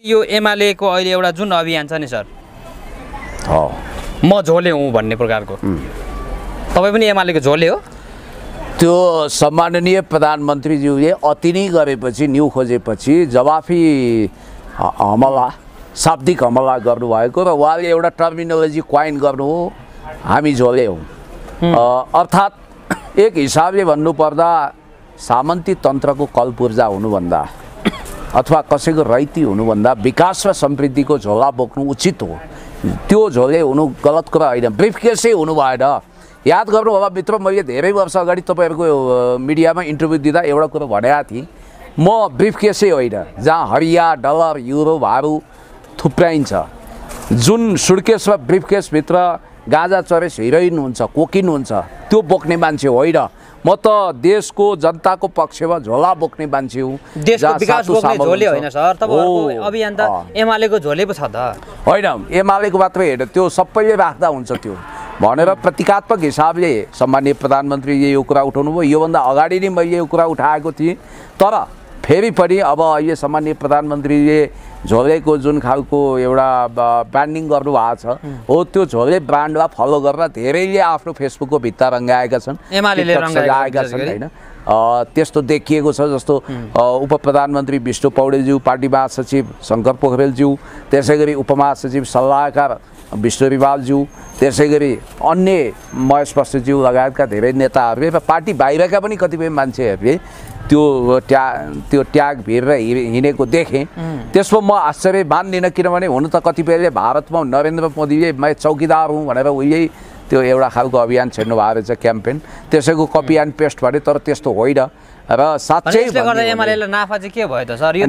यो एमालेको अहिले एउटा जुन अभियान छ नि सर, म झोले हुँ भन्ने प्रकारको, तपाईँ पनि एमालेको झोले हो? त्यो सम्माननीय प्रधानमन्त्रीज्यूले अति नै गरेपछि, न्यु खोजेपछि जवाफी हमला, शाब्दिक हमला गर्नुभएको र उहाँले एउटा टर्मिनोलोजी क्वाइन गर्नु हो, हामी झोले हौँ। अर्थात् एक हिसाबले भन्नुपर्दा सामन्ती तन्त्रको कलपुर्जा हुनुभन्दा अथवा कसैको रैती हुनुभन्दा विकास र समृद्धिको झोला बोक्नु उचित हो। त्यो झोले हुनु गलत कुरा होइन, ब्रिफकेसै हुनु भएन। याद गर्नु होला मित्र, मैले धेरै वर्ष अगाडि तपाईँहरूको मिडियामा इन्टरभ्यू दिँदा एउटा कुरो भनेको थिएँ, म ब्रिफकेसै होइन जहाँ हरिया डलर युरो भारू थुप्राइन्छ, जुन सुटकेस र ब्रिफकेसभित्र गाँजा चरेस हिरोइन हुन्छ, कोकिन हुन्छ, त्यो बोक्ने मान्छे होइन। म त देशको जनताको पक्षमा झोला बोक्ने मान्छे हुँ। देशको विकास बोक्ने झोले होइन सर, तपाईहरुको अभियान त एमालेको झोले पो छ त। होइन, एमालेको मात्रै होइन, त्यो सबैले राख्दा हुन्छ त्यो भनेर प्रतीकात्मक हिसाबले सम्माननीय प्रधानमन्त्रीले यो कुरा उठाउनु भयो। योभन्दा अगाडि नै मैले यो कुरा उठाएको थिएँ, तर फेरि पनि अब अहिले सम्माननीय प्रधानमन्त्रीले झोलेको जुन खालको एउटा ब्रान्डिङ गर्नुभएको छ हो, त्यो झोले ब्रान्डलाई फलो गरेर धेरैले आफ्नो फेसबुकको भित्ता रङ्गाएका छन्, एमालेले रङ्गाएका छन् होइन। त्यस्तो देखिएको छ। जस्तो उप प्रधानमन्त्री विष्णु पौडेलज्यू, पार्टी महासचिव शङ्कर पोखरेलज्यू, त्यसै गरी उपमहासचिव सल्लाहकार विष्णु रिवालज्यू, त्यसै गरी अन्य महेश बस्नेतज्यू लगायतका धेरै नेताहरूले र पार्टी बाहिरका पनि कतिपय मान्छेहरूले त्यो ट्याग भिरेर हिँडेको देखेँ। त्यसमा म आश्चर्य मान्दिनँ, किनभने हुन त कतिपयले भारतमा नरेन्द्र मोदीले मैं चौकीदार हुँ भनेर उहिले त्यो एउटा खालको अभियान छेड्नु भएको रहेछ, क्याम्पेन। त्यसैको कपी एन्ड पेस्ट भने, तर त्यस्तो होइन। र साँच्चै गर्दा एमालेलाई नाफा चाहिँ के भयो त सर? यो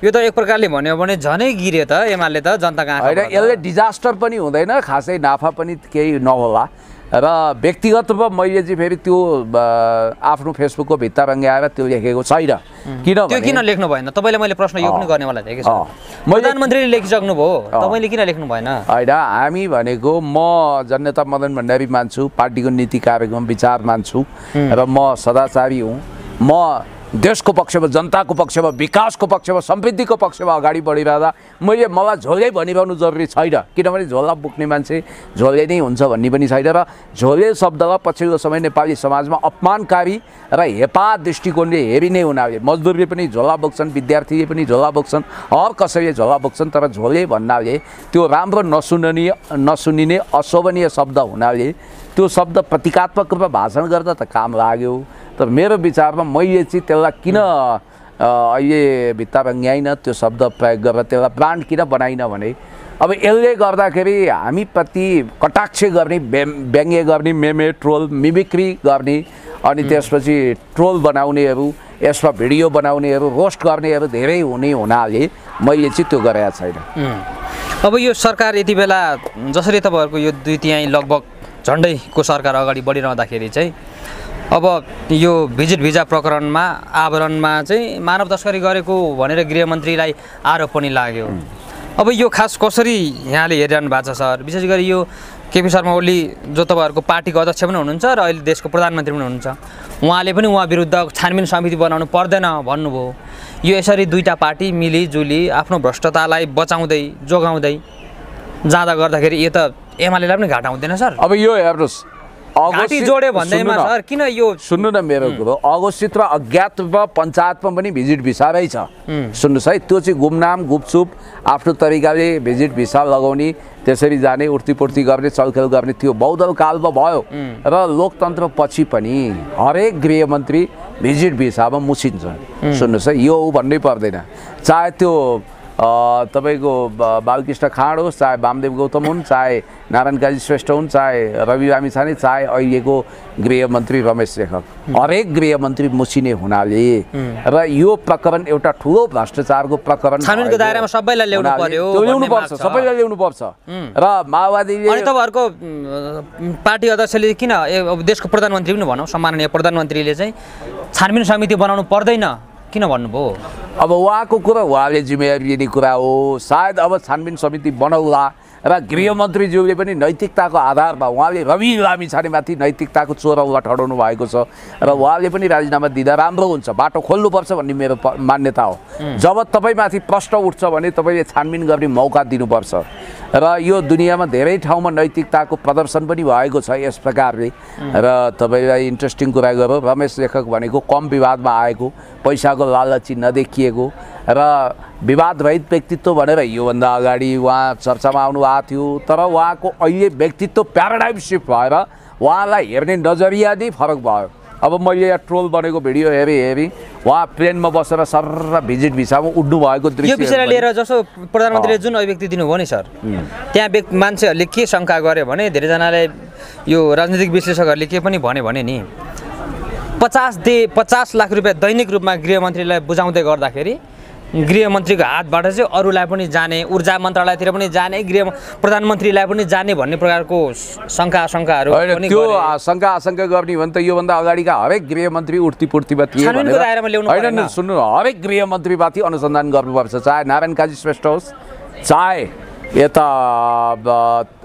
त एक प्रकारले भन्यो भने झनै गिर्यो त एमाले त जनताको आँखा। होइन, यसले डिजास्टर पनि हुँदैन, खासै नाफा पनि केही नहोला। र व्यक्तिगत रूपमा मैले चाहिँ फेरि त्यो आफ्नो फेसबुकको भित्ता रङ्गाएर त्यो लेखेको छैन। किन लेख्नु भएन? तपाईँलाई मैले प्रश्न यो पनि गर्नेवाला थिएँ कि प्रधानमन्त्रीले लेखिसक्नु भयो, तपाईँले किन लेख्नु भएन? होइन, हामी भनेको म जननेता मदन भण्डारी मान्छु, पार्टीको नीति कार्यक्रम विचार मान्छु र म सदाचारी हुँ। म देशको पक्षमा, जनताको पक्षमा, विकासको पक्षमा, समृद्धिको पक्षमा अगाडि बढिरहँदा मलाई झोले भनिरहनु जरुरी छैन, किनभने झोला बोक्ने मान्छे झोले नै हुन्छ भन्ने पनि छैन। र झोले शब्दलाई पछिल्लो समय नेपाली समाजमा अपमानकारी र हेपा दृष्टिकोणले हेरिने हुनाले मजदुरले पनि झोला बोक्छन्, विद्यार्थीले पनि झोला बोक्छन्, हर कसैले झोला बोक्छन्, तर झोले भन्नाले त्यो राम्रो नसुनिने अशोभनीय शब्द हुनाले त्यो शब्द प्रतीकात्मक रूपमा भाषण गर्दा त काम लाग्यो। तर मेरो विचारमा मैले चाहिँ त्यसलाई किन अहिले भित्ता रङ्ग्याइन, त्यो शब्द प्रयोग गरेर त्यसलाई ब्रान्ड किन बनाइन भने, अब यसले गर्दाखेरि हामीप्रति कटाक्ष गर्ने, व्यङ्ग्य गर्ने, मेमे ट्रोल मिमिक्री गर्ने, अनि त्यसपछि ट्रोल बनाउनेहरू, यसमा भिडियो बनाउनेहरू, रोस्ट गर्नेहरू धेरै हुने हुनाले मैले चाहिँ त्यो गरेको छैन। अब यो सरकार यति बेला जसरी तपाईँहरूको यो 2/3 लगभग झन्डैको सरकार अगाडि बढिरहँदाखेरि चाहिँ अब यो भिजिट भिजा प्रकरणमा आवरणमा चाहिँ मानव तस्करी गरेको भनेर गृहमन्त्रीलाई आरोप पनि लाग्यो। अब यो खास कसरी यहाँले हेरिरहनु भएको छ सर? विशेष गरी यो केपी शर्मा ओली जो तपाईँहरूको पार्टीको अध्यक्ष पनि हुनुहुन्छ र अहिले देशको प्रधानमन्त्री पनि हुनुहुन्छ, उहाँले पनि उहाँ विरुद्ध छानबिन समिति बनाउनु पर्दैन भन्नुभयो। यो यसरी दुईटा पार्टी मिलिजुली आफ्नो भ्रष्टतालाई बचाउँदै जोगाउँदै जाँदा गर्दाखेरि यो त एमालेलाई पनि घाटा हुँदैन सर? अब यो हेर्नुहोस्, घाँटी जोड्यो भन्दैमा सर किन यो सुन्नु न मेरो कुरो, अघोषित र अज्ञात पञ्चायतमा पनि भिजिट भिसा रहेछ। सुन्नुहोस् है, त्यो चाहिँ गुमनाम गुपचुप आफ्नो तरिकाले भिजिट भिसा लगाउने, त्यसरी जाने, उर्तीपूर्ति गर्ने, चलखेल गर्ने त्यो बहुदल कालमा भयो। र लोकतन्त्र पछि पनि हरेक गृहमन्त्री भिजिट भिसामा मुसिन्छ। सुन्नुहोस् है, यो भन्नै पर्दैन, चाहे त्यो तपाईँको बालकृष्ण खाँड होस्, चाहे वामदेव गौतम हुन्, चाहे नारायण काजी श्रेष्ठ हुन्, चाहे रवि लामिछाने, चाहे अहिलेको गृहमन्त्री रमेश लेखक, हरेक गृहमन्त्री मुसिने हुनाले र यो प्रकरण एउटा ठुलो भ्रष्टाचारको प्रकरण छानबिनको दायरामा सबैलाई ल्याउनु पर्यो, ल्याउनु पर्छ, सबैलाई ल्याउनु पर्छ। र माओवादीले अनि तपाईँहरूको पार्टी अध्यक्षले किन देशको प्रधानमन्त्री पनि भनौँ, सम्माननीय प्रधानमन्त्रीले चाहिँ छानबिन समिति बनाउनु पर्दैन किन भन्नुभयो? अब उहाँको कुरा, उहाँले जिम्मेवारी लिने कुरा हो। सायद अब छानबिन समिति बनाउला र गृहमन्त्रीज्यूले पनि नैतिकताको आधारमा उहाँले रवि लामिछानेमाथि नैतिकताको चोरौला ठडाउनु भएको छ र उहाँले पनि राजीनामा दिँदा राम्रो हुन्छ, बाटो खोल्नुपर्छ भन्ने मेरो मान्यता हो। जब तपाईँमाथि प्रश्न उठ्छ भने तपाईँले छानबिन गर्ने मौका दिनुपर्छ र यो दुनियाँमा धेरै ठाउँमा नैतिकताको प्रदर्शन पनि भएको छ यस प्रकारले। र तपाईँलाई इन्ट्रेस्टिङ कुरा गरौँ, रमेश लेखक भनेको कम विवादमा आएको, पैसाको लालची नदेखिएको र विवाद रहित व्यक्तित्व भनेर योभन्दा अगाडि उहाँ चर्चामा आउनु भएको थियो। तर उहाँको अहिले व्यक्तित्व प्याराडाइम सिफ्ट भएर उहाँलाई हेर्ने नजरिया नै फरक भयो। अब मैले यहाँ ट्रोल बनेको भिडियो हेरेँ उहाँ प्लेनमा बसेर सर भिजिट भिसामा उड्नु भएको दृश्य यो विषयलाई लिएर जसो प्रधानमन्त्रीले जुन अभिव्यक्ति दिनुभयो नि सर, त्यहाँ मान्छेहरूले के शङ्का गरे भने धेरैजनाले यो राजनीतिक विश्लेषकहरूले के पनि भने नि 50 लाख रुपियाँ दैनिक रूपमा गृहमन्त्रीलाई बुझाउँदै गर्दाखेरि गृहमन्त्रीको हातबाट चाहिँ अरूलाई पनि जाने, ऊर्जा मन्त्रालयतिर पनि जाने, प्रधानमन्त्रीलाई पनि जाने भन्ने प्रकारको शङ्काहरू पनि त्यो शङ्का आशंका गर्ने भने त योभन्दा अगाडिका हरेक गृहमन्त्री उठ्तीपूर्तिमा थिए होइन। सुन्नु, हरेक गृहमन्त्रीमाथि अनुसन्धान गर्नुपर्छ, चाहे नारायण काजी श्रेष्ठ होस्, चाहे यता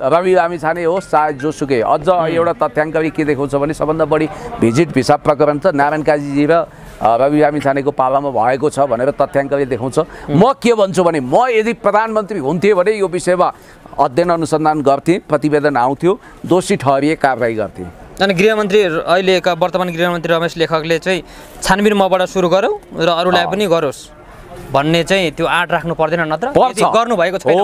रवि लामिछाने होस्, चाहे जोसुकै। अझ एउटा तथ्याङ्कले के देखाउँछ भने सबभन्दा बढी भिजिट भिसा प्रकरण त नारायण काजीजी र रवि लामिछानेको पालामा भएको छ भनेर तथ्याङ्कले देखाउँछ। म के भन्छु भने म यदि प्रधानमन्त्री हुन्थेँ भने यो विषयमा अध्ययन अनुसन्धान गर्थेँ, प्रतिवेदन आउँथ्यो, दोषी ठहरिए कारबाही गर्थेँ। अनि गृहमन्त्री अहिलेका वर्तमान गृहमन्त्री रमेश लेखकले चाहिँ छानबिन मबाट सुरु गरौँ र अरूलाई पनि गरोस् भन्ने चाहिँ त्यो आँट राख्नु पर्दैन, नत्र गर्नुभएको छैन।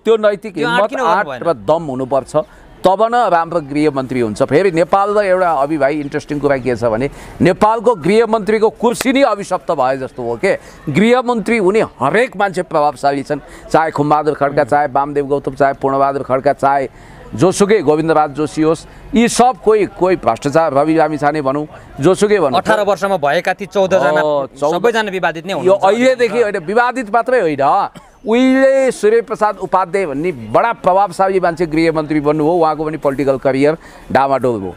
त्यो नैतिक हिम्मत, आँट र दम हुनुपर्छ, तब न राम्रो गृहमन्त्री हुन्छ। फेरि नेपाल र एउटा अभि भाइ इन्ट्रेस्टिङ कुरा के छ भने नेपालको गृहमन्त्रीको कुर्सी नै अभिशप्त भए जस्तो हो के। गृहमन्त्री हुने हरेक मान्छे प्रभावशाली छन्, चाहे खुमबहादुर खड्का, चाहे वामदेव गौतम, चाहे पूर्णबहादुर खड्का, चाहे जोसुकै गोविन्दराज जोशी होस्, यी सब कोही भ्रष्टाचार रवि लामिछाने भनौँ, जोसुकै भनौँ, 18 वर्षमा भएका ती 14जना सबैजना विवादित नै हुनुहुन्छ। यो अहिलेदेखि होइन, विवादित मात्रै होइन, उहिले सूर्यप्रसाद उपाध्याय भन्ने बडा प्रभावशाली मान्छे गृहमन्त्री बन्नुभयो, उहाँको पनि पोलिटिकल करियर डामाडोल भयो।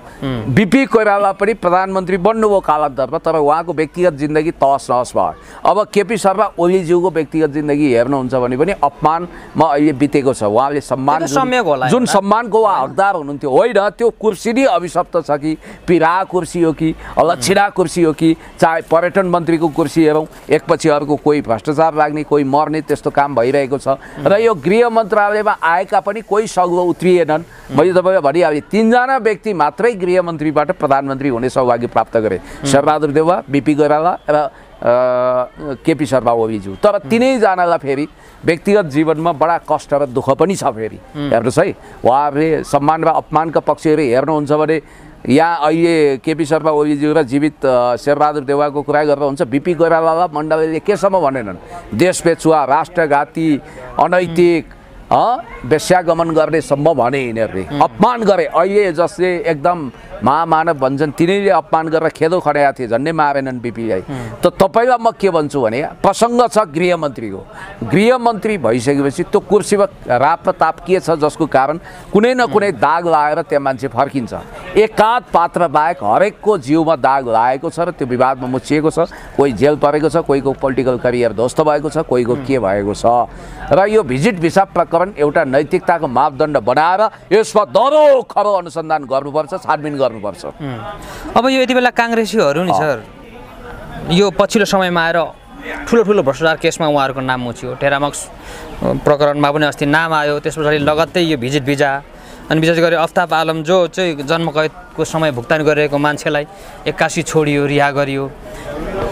बिपी कोइराला पनि प्रधानमन्त्री बन्नुभयो कालान्तरमा, तर उहाँको व्यक्तिगत जिन्दगी तहस नहस भयो। अब केपी शर्मा ओलीज्यूको व्यक्तिगत जिन्दगी हेर्नुहुन्छ भने पनि अपमानमा अहिले बितेको छ। उहाँले जुन सम्मानको उहाँ हकदार हुनुहुन्थ्यो, होइन त्यो कुर्सी नै अभिशप्त छ कि पिरा कुर्सी हो कि लक्षिणा कुर्सी हो कि चाहे पर्यटन मन्त्रीको कुर्सी हेरौँ, एकपछि अर्को कोही भ्रष्टाचार लाग्ने, कोही मर्ने, त्यस्तो काम भइरहेको छ। र यो गृह मन्त्रालयमा आएका पनि कोही सग्लो उत्रिएनन्। मैले तपाईँलाई भनिहालेँ 3 जना व्यक्ति मात्रै गृहमन्त्रीबाट प्रधानमन्त्री हुने सौभाग्य प्राप्त गरे, शेरबहादुर देउवा, बिपी कोइराला र केपी शर्मा ओलीज्यू। तर तिनैजनालाई फेरि व्यक्तिगत जीवनमा बडा कष्ट र दुःख पनि छ। फेरि हेर्नुहोस् है, उहाँहरूले सम्मान र अपमानका पक्षहरू हेर्नुहुन्छ भने यहाँ अहिले केपी शर्मा ओलीज्यू र जीवित शेरबहादुर देउवाको कुरा गरेर हुन्छ। बिपी कोइराला मण्डलले केसम्म भनेनन्, देश बेचुवा, राष्ट्रघाती, अनैतिक, वेश्यागमन गर्ने सम्म भने यिनीहरूले अपमान गरे। अहिले जसले एकदम महामानव भन्छन् तिनीले अपमान गरेर खेदो खडाएका थिए, झन्डै मारेनन् बिपीलाई। त तपाईँलाई म के भन्छु भने प्रसङ्ग छ गृहमन्त्रीको, गृहमन्त्री भइसकेपछि त्यो कुर्सीमा राप र ताप के छ जसको कारण कुनै न कुनै दाग लागेर त्यहाँ मान्छे फर्किन्छ। एकाध पात्र बाहेक हरेकको जिउमा दाग लागेको छ र त्यो विवादमा मुछिएको छ। कोही जेल परेको छ, कोहीको पोलिटिकल करियर ध्वस्त भएको छ, कोहीको के भएको छ। र यो भिजिट भिसा प्रकरण एउटा नैतिकताको मापदण्ड बनाएर यसमा दरो खरो अनुसन्धान गर्नुपर्छ, छानबिन गर्नुपर्छ। अब यो यति बेला काङ्ग्रेसीहरू नि सर, यो पछिल्लो समयमा आएर ठुलो भ्रष्टाचार केसमा उहाँहरूको नाम मुछ्यो। टेरामक्स प्रकरणमा पनि अस्ति नाम आयो, त्यस पछाडि लगत्तै यो भिजिट भिजा, अनि विशेष गरी अफ्ताब आलम जो चाहिँ जन्मकैदको समय भुक्तान गरिरहेको मान्छेलाई 81 छोडियो, रिहा गरियो।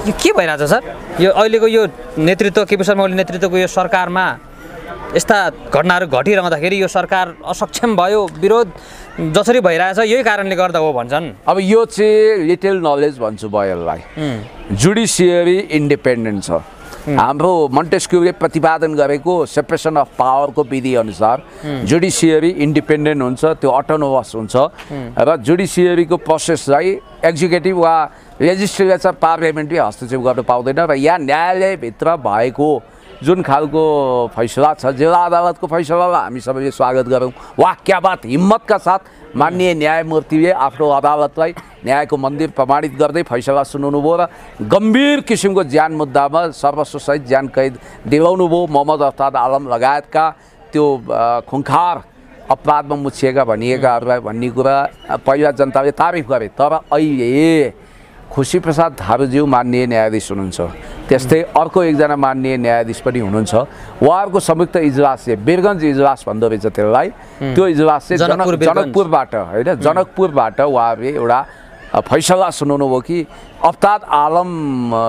यो के भइरहेछ सर? यो अहिलेको यो नेतृत्व, केपी शर्मा ओली नेतृत्वको यो सरकारमा यस्ता घटनाहरू घटिरहँदाखेरि यो सरकार असक्षम भयो, विरोध जसरी भइरहेछ यही कारणले गर्दा हो भन्छन्। अब यो चाहिँ लिटल नलेज भन्छु बयललाई। जुडिसियरी इन्डिपेन्डेन्ट छ। हाम्रो मन्टेस्क्यूले प्रतिपादन गरेको सेपरेसन अफ पावरको विधि अनुसार जुडिसियरी इन्डिपेन्डेन्ट हुन्छ, त्यो अटोनोमस हुन्छ र जुडिसियरीको प्रोसेसलाई एक्जिक्युटिभ वा लेजिस्लेचर पार्लियामेन्टले हस्तक्षेप गर्न पाउँदैन। र यहाँ न्यायालयभित्र भएको जुन खालको फैसला छ, जिल्ला अदालतको फैसलालाई हामी सबैले स्वागत गरौँ। वाह क्या बात, हिम्मतका साथ माननीय न्यायमूर्तिले आफ्नो अदालतलाई न्यायको मन्दिर प्रमाणित गर्दै फैसला सुनाउनु भयो र गम्भीर किसिमको ज्यान मुद्दामा सर्वस्वसहित ज्यान कैद दिलाउनु भयो। मोहम्मद अफ्ताब आलम लगायतका त्यो खुङ्खार अपराधमा मुछिएका भनिएकाहरूलाई भन्ने कुरा पहिला जनताले तारिफ गरे। तर अहिले खुशी प्रसाद थारूज्यू माननीय न्यायाधीश हुनुहुन्छ, त्यस्तै अर्को एकजना माननीय न्यायाधीश पनि हुनुहुन्छ। उहाँहरूको संयुक्त इजलासले वीरगञ्ज इजलास भन्दो रहेछ त्यसलाई, त्यो इजलास चाहिँ जनकपुरबाट होइन जनकपुरबाट उहाँहरूले एउटा फैसला सुनाउनु भयो कि अफ्ताब आलम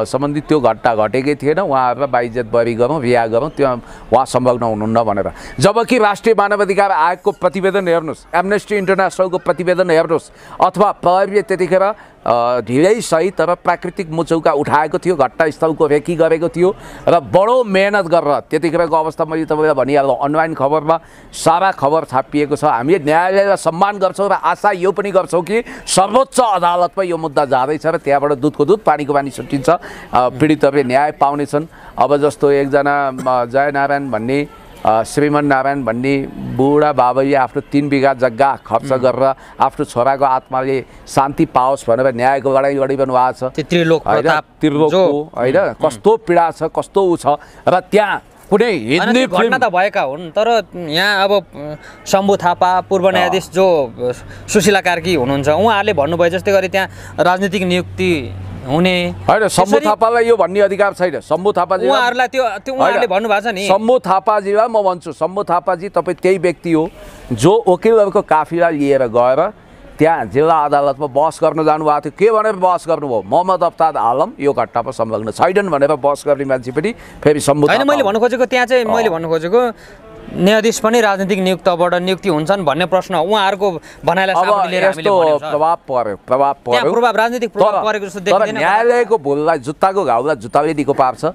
सम्बन्धी त्यो घटना घटेकै थिएन, उहाँहरूलाई बाइज्जत बरी गरौँ, रिहा गरौँ, त्यो उहाँ संलग्न हुनुहुन्न भनेर। जबकि राष्ट्रिय मानवाधिकार आयोगको प्रतिवेदन हेर्नुहोस्, एमनेस्टी इन्टरनेसनलको प्रतिवेदन हेर्नुहोस्, अथवा प्रहरीले त्यतिखेर ढिलै सही तर प्राकृतिक मुचौका उठाएको थियो, घटनास्थलको रेकी गरेको थियो र बडो मेहनत गरेर त्यतिखेरको अवस्था मैले तपाईँलाई भनिहाल्नु, अनलाइन खबरमा सारा खबर छापिएको छ। हामीले न्यायालयलाई सम्मान गर्छौँ र आशा यो पनि गर्छौँ कि सर्वोच्च अदालतमा यो मुद्दा जाँदैछ र त्यहाँबाट दुधको दुध पानीको पानी छुट्टिन्छ, पीडितहरूले न्याय पाउनेछन्। अब जस्तो एकजना जयनारायण भन्ने श्रीमन नारायण भन्ने बुढा बाबैले आफ्नो 3 बिघा जग्गा खर्च गरेर आफ्नो छोराको आत्माले शान्ति पाओस् भनेर न्यायको लडाइँ लडिरहनु भएको छ। त्रिलोकको होइन कस्तो पीडा छ, कस्तो ऊ छ र त्यहाँ कुनै हिन्दी घटना त भएका हुन्, तर यहाँ अब शम्भु थापा पूर्व न्यायाधीश जो सुशीला कार्की हुनुहुन्छ, उहाँहरूले भन्नुभयो जस्तै गरी त्यहाँ राजनीतिक नियुक्ति हुने होइन। शम्भु थापालाई यो भन्ने अधिकार छैन। शम्भु थापाजी उहाँहरूलाई त्यो उहाँहरूले भन्नुभएको छ नि। शम्भु थापाजीलाई म भन्छु, शम्भु थापाजी तपाईँ त्यही व्यक्ति हो जो वकिलहरूको काफिला लिएर गएर त्यहाँ जिल्ला अदालतमा बहस गर्न जानुभएको थियो। के भनेर बहस गर्नुभयो? मोहम्मद अफ्ताब आलम यो घटनामा संलग्न छैनन् भनेर बहस गर्ने मान्छे पनि फेरि शम्भु थापा। होइन, मैले भन्नु खोजेको त्यहाँ चाहिँ मैले भन्नु खोजेको न्यायाधीश पनि राजनीतिक नियुक्ति हुन्छन् भन्ने प्रश्न उहाँहरूको भनाइलाई सामने लिएर हामीले भन्यौं। प्रभाव पर्यो राजनीतिक प्रभाव परेको जस्तो देखिँदैन। न्यायालयको भुललाई जुत्ताको घाउलाई जुत्ताले दिएको पार्छ।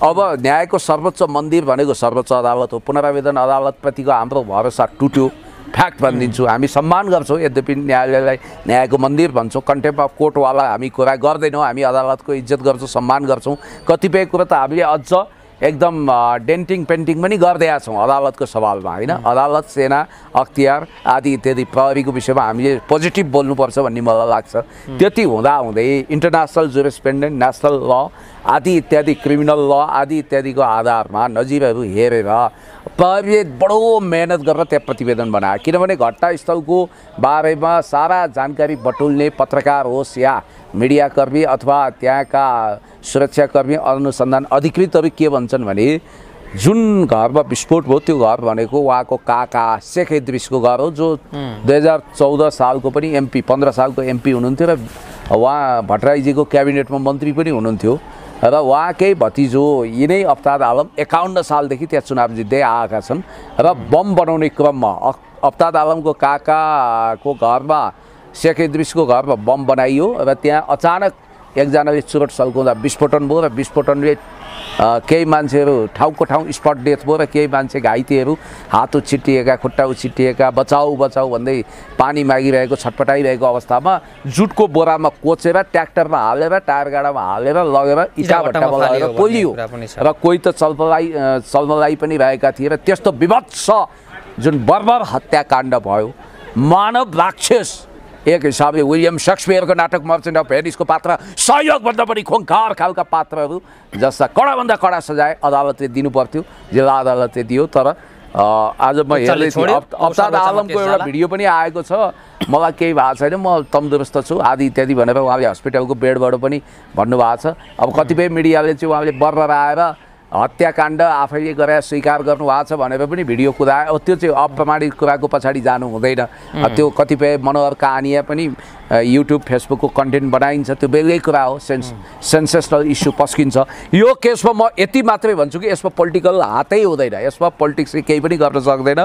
अब न्यायको सर्वोच्च मन्दिर भनेको सर्वोच्च अदालत हो। पुनरावेदन अदालतप्रतिको हाम्रो भरोसा टुट्यो, फ्याक्ट भनिदिन्छु। हामी सम्मान गर्छौँ, यद्यपि न्यायालयलाई न्यायको मन्दिर भन्छौँ, कन्टेम्प अफ कोर्टवाला हामी कुरा गर्दैनौँ। हामी अदालतको इज्जत गर्छौँ, सम्मान गर्छौँ। कतिपय कुरा त हामीले अझ एकदम डेन्टिङ पेन्टिङ पनि गर्दैका छौँ अदालतको सवालमा होइन। अदालत, सेना, अख्तियार आदि इत्यादि प्रहरीको विषयमा हामीले पोजिटिभ बोल्नुपर्छ भन्ने मलाई लाग्छ। त्यति हुँदाहुँदै इन्टरनेसनल जुरिस्प्रुडेन्स, नेसनल ल आदि इत्यादि, क्रिमिनल ल आदि इत्यादिको आधारमा नजिरहरू हेरेर प्रहरीले बडो मेहनत गरेर त्यहाँ प्रतिवेदन बनायो। किनभने घटनास्थलको बारेमा सारा जानकारी बटुल्ने पत्रकार होस् या मिडियाकर्मी अथवा त्यहाँका सुरक्षाकर्मी, अनुसन्धान अधिकृतहरू के भन्छन् भने जुन घरमा विस्फोट भयो त्यो घर भनेको उहाँको काका शेख इद्रिसको घर हो, जो 2014 सालको पनि MP, 15 सालको MP हुनुहुन्थ्यो र उहाँ भट्टराईजीको क्याबिनेटमा मन्त्री पनि हुनुहुन्थ्यो र उहाँकै भतिजो यिनै अफ्ताब आलम 51 सालदेखि त्यहाँ चुनाव जित्दै आएका छन् र बम बनाउने क्रममा अफ्ताब आलमको काकाको घरमा, शेख इद्रिसको घरमा बम बनाइयो र त्यहाँ अचानक एकजनाले चुरोट सल्काउँदा विस्फोटन भयो र विस्फोटनले केही मान्छेहरू ठाउँको ठाउँ स्पट डेथ भयो र केही मान्छे घाइतेहरू, हात उछिटिएका, खुट्टा उछिटिएका, बचाऊ बचाऊ भन्दै पानी मागिरहेको, छटपटाइरहेको अवस्थामा जुटको बोरामा कोचेर ट्र्याक्टरमा हालेर टायर गाडामा हालेर लगेर इटाभट्टामा लगेर पोलियो र कोही त चल्मलाई पनि रहेका थिए। र त्यस्तो विभत्स जुन बर्बर हत्याकाण्ड भयो, मानव राक्षस एक हिसाबले विलियम शेक्सपियरको नाटक मर्चेन्ट अफ भेनिसको पात्र, सहयोगभन्दा पनि खुङ्खार खालका पात्रहरू जस्ता कडाभन्दा कडा सजाय अदालतले दिनुपर्थ्यो, जिल्ला अदालतले दियो। तर आज म हेर्दै थिएँ अफ्ताब आलमको एउटा भिडियो पनि आएको छ, मलाई केही भएको छैन, म तन्दुरुस्त छु आदि इत्यादि भनेर उहाँले हस्पिटलको बेडबाट पनि भन्नुभएको छ। अब कतिपय मिडियाले चाहिँ उहाँले बर्बर आएर हत्याकाण्ड आफैले गरेर स्वीकार गर्नुभएको छ भनेर पनि भिडियो कुदायो। त्यो चाहिँ अप्रमाणित कुराको पछाडि जानु हुँदैन। त्यो कतिपय मनोहर कहानिया पनि युट्युब फेसबुकको कन्टेन्ट बनाइन्छ, त्यो बेग्लै कुरा हो, सेन्सेसनल इस्यु पस्किन्छ। यो केसमा म यति मात्रै भन्छु कि यसमा पोलिटिकल हातै हुँदैन, यसमा पोलिटिक्सले केही पनि गर्न सक्दैन।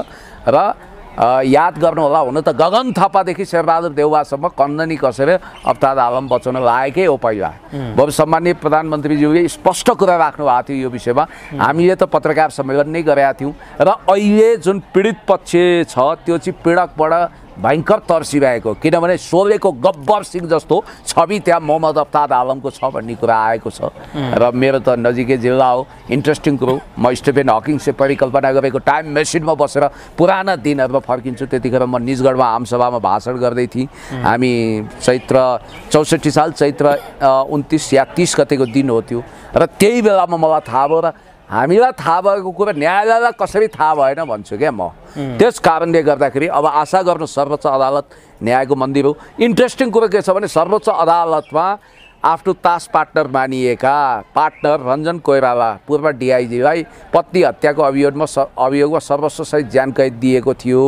र याद गर्नु होला, हुन त गगन थापादेखि शेरबहादुर देउवासम्म कन्दनी कसेर अफ्ताब आलम बचाउन लागेकै हो। पहिला अब सम्माननीय प्रधानमन्त्रीज्यूले स्पष्ट कुरा राख्नु भएको थियो यो विषयमा। हामीले त पत्रकार सम्मेलन नै गरेका थियौँ र अहिले जुन पीडित पक्ष छ त्यो चाहिँ पीडकबाट भयङ्कर तर्सिरहेको, किनभने सोलेको गब्बर सिंह जस्तो छवि त्यहाँ मोहम्मद अफ्ताब आलमको छ भन्ने कुरा आएको छ। र मेरो त नजिकै जिल्ला हो, इन्ट्रेस्टिङ कुरो। म स्टिफेन हकिङसे परिकल्पना गरेको टाइम मेसिनमा बसेर पुराना दिनहरूमा फर्किन्छु। त्यतिखेर म निजगढमा आमसभामा भाषण गर्दै थिएँ। हामी चैत्र 64 साल चैत्र 29 या 30 गतेको दिन हो त्यो। र त्यही बेलामा मलाई थाहा भयो र हामीलाई थाहा भएको कुरा न्यायालयलाई कसरी थाहा भएन भन्छु क्या म। त्यस कारणले गर्दाखेरि अब आशा गर्नु सर्वोच्च अदालत न्यायको मन्दिर हो। इन्ट्रेस्टिङ कुरा के छ भने सर्वोच्च अदालतमा आफ्नो तास पार्टनर मानिएका पार्टनर रञ्जन कोइराला पूर्व डिआइजीलाई पत्नी हत्याको अभियोगमा सर्वस्वसहित ज्यान कैद दिएको थियो।